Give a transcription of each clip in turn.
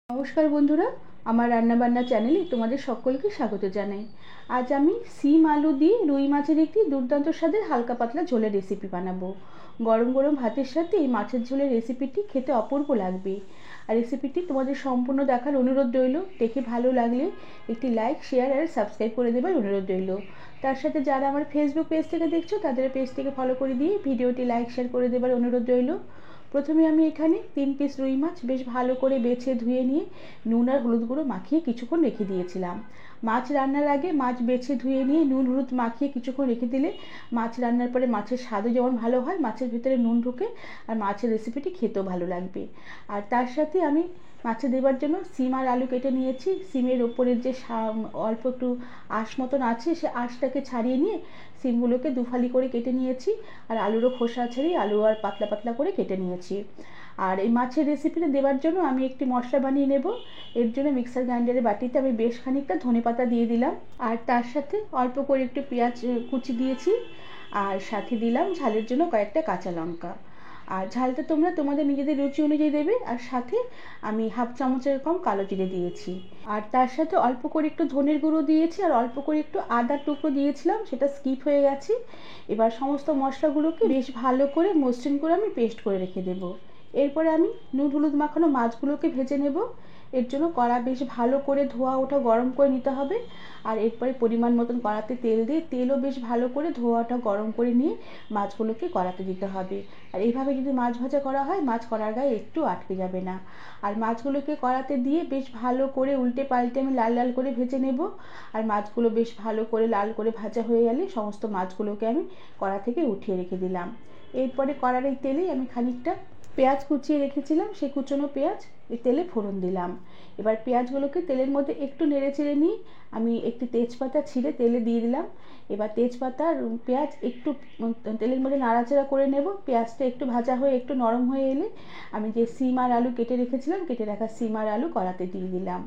নমস্কার বন্ধুরা, আমার রান্নাবান্না চ্যানেলে তোমাদের সকলকে স্বাগত জানাই। আজ আমি সিম আলু দিয়ে রুই মাছের একটি দুর্দান্ত স্বাদের হালকা পাতলা ঝোলের রেসিপি বানাবো। গরম গরম ভাতের সাথে এই মাছের ঝোলের রেসিপিটি খেতে অপূর্ব লাগবে। আর রেসিপিটি তোমাদের সম্পূর্ণ দেখার অনুরোধ রইল। দেখে ভালো লাগলে একটি লাইক, শেয়ার আর সাবস্ক্রাইব করে দেবার অনুরোধ রইল। তার সাথে যারা আমার ফেসবুক পেজ থেকে দেখছো তাদের পেজটিকে ফলো করে দিয়ে ভিডিওটি লাইক শেয়ার করে দেবার অনুরোধ রইল। প্রথমে আমি এখানে 3 পিস রুই মাছ বেশ ভালো করে বেছে ধুয়ে নিয়ে নুন আর হলুদ গুঁড়ো মাখিয়ে কিছুক্ষণ রেখে দিয়েছিলাম। মাছ রান্নার আগে মাছ বেছে ধুয়ে নিয়ে নুন হলুদ মাখিয়ে কিছুক্ষণ রেখে দিলে মাছ রান্নার পরে মাছের স্বাদও যেমন ভালো হয়, মাছের ভিতরে নুন ঢুকে আর মাছের রেসিপিটি খেতেও ভালো লাগবে। আর তার সাথে আমি মাছে দেবার জন্য সিম আর আলু কেটে নিয়েছি। সিমের ওপরের যে অল্প একটু আঁশ মতন আছে সে আঁশটাকে ছাড়িয়ে নিয়ে সিমগুলোকে দুফালি করে কেটে নিয়েছি। আর আলুরও খোসা ছাড়িয়ে আলু আর পাতলা পাতলা করে কেটে নিয়েছি। আর এই মাছের রেসিপিটা দেওয়ার জন্য আমি একটি মশলা বানিয়ে নেব। এর জন্য মিক্সার গ্রাইন্ডারের বাটিতে আমি বেশ খানিকটা ধনেপাতা দিয়ে দিলাম, আর তার সাথে অল্প করে একটু পেঁয়াজ কুচি দিয়েছি, আর সাথে দিলাম ঝালের জন্য কয়েকটা কাঁচা লঙ্কা। আর ঝালটা তোমরা তোমাদের নিজেদের রুচি অনুযায়ী দেবে। আর সাথে আমি হাফ চামচের কম কালো জিরে দিয়েছি, আর তার সাথে অল্প করে একটু ধনের গুঁড়ো দিয়েছি, আর অল্প করে একটু আদার টুকরো দিয়েছিলাম, সেটা স্কিপ হয়ে গেছে। এবার সমস্ত মশলাগুলোকে বেশ ভালো করে মসৃণ করে আমি পেস্ট করে রেখে দেবো। এরপরে আমি নুন হলুদ মাখানো মাছগুলোকে ভেজে নেব। এর জন্য কড়া বেশ ভালো করে ধোয়া ওঠা গরম করে নিতে হবে। আর এরপরে পরিমাণ মতন কড়াতে তেল দিয়ে তেলও বেশ ভালো করে ধোয়া ওঠা গরম করে নিয়ে মাছগুলোকে কড়াতে দিতে হবে। আর এইভাবে যদি মাছ ভাজা করা হয় মাছ কড়ার গায়ে একটু আটকে যাবে না। আর মাছগুলোকে কড়াতে দিয়ে বেশ ভালো করে উল্টে পাল্টে আমি লাল লাল করে ভেজে নেব। আর মাছগুলো বেশ ভালো করে লাল করে ভাজা হয়ে গেলে সমস্ত মাছগুলোকে আমি কড়া থেকে উঠিয়ে রেখে দিলাম। এরপরে কড়ার এই তেলেই আমি খানিকটা পেঁয়াজ কুচিয়ে রেখেছিলাম, সেই কুচনো পেঁয়াজ এই তেলে ফোড়ন দিলাম। এবার পেঁয়াজগুলোকে তেলের মধ্যে একটু নেড়ে চেড়ে নিয়ে আমি একটি তেজপাতা ছিঁড়ে তেলে দিয়ে দিলাম। এবার তেজপাতা আর পেঁয়াজ একটু তেলের মধ্যে নাড়াচাড়া করে নেব। পেঁয়াজটা একটু ভাজা হয়ে একটু নরম হয়ে এলে আমি যে সিম আর আলু কেটে রেখেছিলাম, কেটে রাখা সিম আর আলু কড়াতে দিয়ে দিলাম।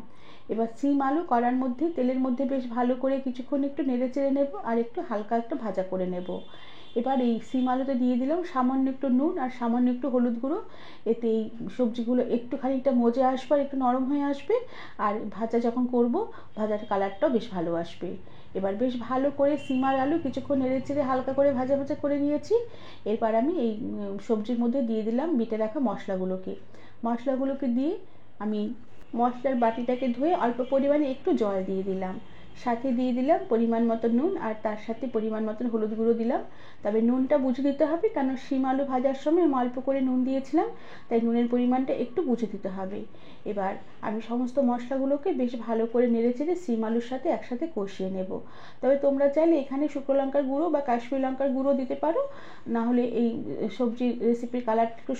এবার সিম আলু কড়ার মধ্যে তেলের মধ্যে বেশ ভালো করে কিছুক্ষণ একটু নেড়ে চেড়ে নেব, আর একটু হালকা একটু ভাজা করে নেব। এবার এই সিম আলুতে দিয়ে দিলাম সামান্য একটু নুন আর সামান্য একটু হলুদ গুঁড়ো। এতে এই সবজিগুলো একটু খানিকটা মজে আসবে আর একটু নরম হয়ে আসবে। আর ভাজা যখন করব ভাজার কালারটাও বেশ ভালো আসবে। এবার বেশ ভালো করে সিম আর আলু কিছুক্ষণ নেড়ে চেড়ে হালকা করে ভাজা ভাজা করে নিয়েছি। এরপর আমি এই সবজির মধ্যে দিয়ে দিলাম বেটে রাখা মশলাগুলোকে দিয়ে আমি মশলার বাটিটাকে ধুয়ে অল্প পরিমাণে একটু জল দিয়ে দিলাম। সাথে দিয়ে দিলাম পরিমাণ মতো নুন, আর তার সাথে পরিমাণ মতন হলুদ গুঁড়ো দিলাম। তবে নুনটা বুঝে দিতে হবে, কারণ শিম আলু ভাজার সময় আমি অল্প করে নুন দিয়েছিলাম, তাই নুনের পরিমাণটা একটু বুঝে দিতে হবে। এবার আমি সমস্ত মশলাগুলোকে বেশ ভালো করে নেড়ে চেড়ে শিম আলুর সাথে একসাথে কষিয়ে নেব। তবে তোমরা চাইলে এখানে শুকনো লঙ্কার গুঁড়ো বা কাশ্মীরি লঙ্কার গুঁড়ো দিতে পারো, নাহলে এই সবজির রেসিপির কালারটা একটু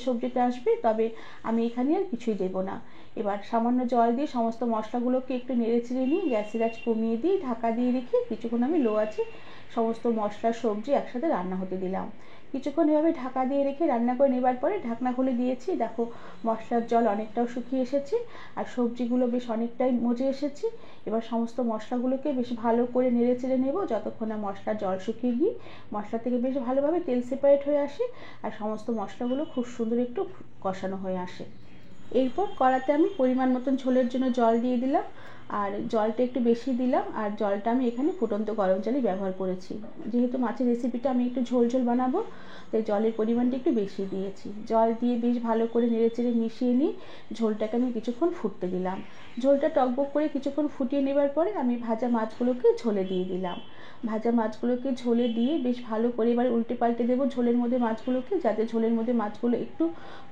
সবজিতে আসবে। তবে আমি এখানে আর কিছুই দেবো না। এবার সামান্য জল দিয়ে সমস্ত মশলাগুলোকে একটু নেড়ে চেড়ে নিয়ে গ্যাসের আঁচ কমিয়ে দিয়ে ঢাকা দিয়ে রেখে কিছুক্ষণ আমি লো আঁচে সমস্ত মশলা সবজি একসাথে রান্না হতে দিলাম। কিছুক্ষণ এভাবে ঢাকা দিয়ে রেখে রান্না করে নেবার পরে ঢাকনা খুলে দিয়েছি। দেখো মশলার জল অনেকটাও শুকিয়ে এসেছে, আর সবজিগুলো বেশ অনেকটাই মজে এসেছে। এবার সমস্ত মশলাগুলোকে বেশ ভালো করে নেড়ে চেড়ে নেব যতক্ষণ না মশলার জল শুকিয়ে গিয়ে মশলা থেকে বেশ ভালোভাবে তেল সেপারেট হয়ে আসে আর সমস্ত মশলাগুলো খুব সুন্দর একটু কষানো হয়ে আসে। এরপর কড়াতে আমি পরিমাণ মতন ঝোলের জন্য জল দিয়ে দিলাম, আর জলটা একটু বেশি দিলাম। আর জলটা আমি এখানে ফুটন্ত গরম জলই ব্যবহার করেছি, যেহেতু মাছের রেসিপিটা আমি একটু ঝোল ঝোল বানাবো, তাই জলের পরিমাণটা একটু বেশি দিয়েছি। জল দিয়ে বেশ ভালো করে নেড়ে চেড়ে মিশিয়ে নিয়ে ঝোলটাকে আমি কিছুক্ষণ ফুটতে দিলাম। ঝোলটা টকবক করে কিছুক্ষণ ফুটিয়ে নেবার পরে আমি ভাজা মাছগুলোকে ঝোলে দিয়ে দিলাম। ভাজা মাছগুলোকে ঝোলে দিয়ে বেশ ভালো করে এবার উল্টে পাল্টে দেবো ঝোলের মধ্যে মাছগুলোকে, যাতে ঝোলের মধ্যে মাছগুলো একটু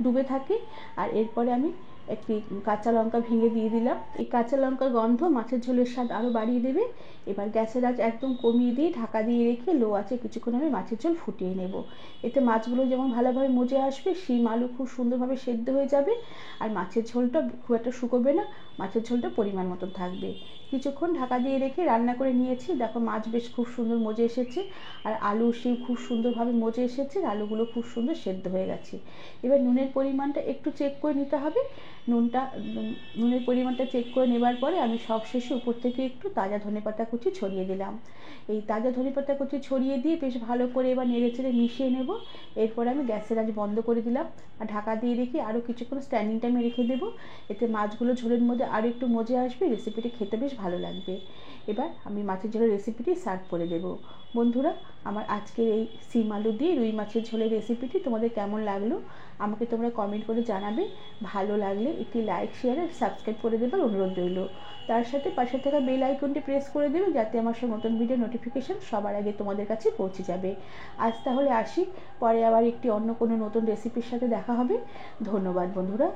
ডুবে থাকে। আর এরপরে আমি একটি কাঁচা লঙ্কা ভেঙে দিয়ে দিলাম। এই কাঁচা লঙ্কার গন্ধ মাছের ঝোলের স্বাদ আরও বাড়িয়ে দেবে। এবার গ্যাসের আঁচ একদম কমিয়ে দিয়ে ঢাকা দিয়ে রেখে লো আঁচে কিছুক্ষণ আমি মাছের ঝোল ফুটিয়ে নেব। এতে মাছগুলো যেমন ভালোভাবে মজে আসবে, শিম আলু খুব সুন্দরভাবে সেদ্ধ হয়ে যাবে, আর মাছের ঝোলটা খুব একটা শুকোবে না, মাছের ঝোলটা পরিমাণ মতন থাকবে। কিছুক্ষণ ঢাকা দিয়ে রেখে রান্না করে নিয়েছি। দেখো মাছ বেশ খুব সুন্দর মজে এসেছে, আর আলু শিম খুব সুন্দরভাবে মজে এসেছে, আলুগুলো খুব সুন্দর সেদ্ধ হয়ে গেছে। এবার নুনের পরিমাণটা একটু চেক করে নিতে হবে। নুনের পরিমাণটা চেক করে নেবার পরে আমি সবশেষে উপর থেকে একটু তাজা ধনেপাতা কুচি ছড়িয়ে দিলাম। এই তাজা ধনেপাতা কুচি ছড়িয়ে দিয়ে বেশ ভালো করে এবার নেড়েচেড়ে মিশিয়ে নেব। এরপর আমি গ্যাসের আঁচ বন্ধ করে দিলাম আর ঢাকা দিয়ে রেখে আরও কিছুক্ষণ স্ট্যান্ডিং টাইমে রেখে দেবো। এতে মাছগুলো ঝোলের মধ্যে আরও একটু মজে আসবে, রেসিপিটি খেতে বেশ ভালো লাগবে। এবার আমি মাছের ঝোলের রেসিপিটি সার্ভ করে দেবো। বন্ধুরা, আমার আজকের এই সিম আলু দিয়ে রুই মাছের ঝোলের রেসিপিটি তোমাদের কেমন লাগলো আমাকে তোমরা কমেন্ট করে জানাবে। ভালো লাগলে একটি লাইক, শেয়ার আর সাবস্ক্রাইব করে দেবার অনুরোধ রইল। তার সাথে পাশে থাকা বেল আইকনটি প্রেস করে দেবে, যাতে আমার সব নতুন ভিডিও নোটিফিকেশান সবার আগে তোমাদের কাছে পৌঁছে যাবে। আজ তাহলে আসি, পরে আবার একটি অন্য কোনো নতুন রেসিপির সাথে দেখা হবে। ধন্যবাদ বন্ধুরা।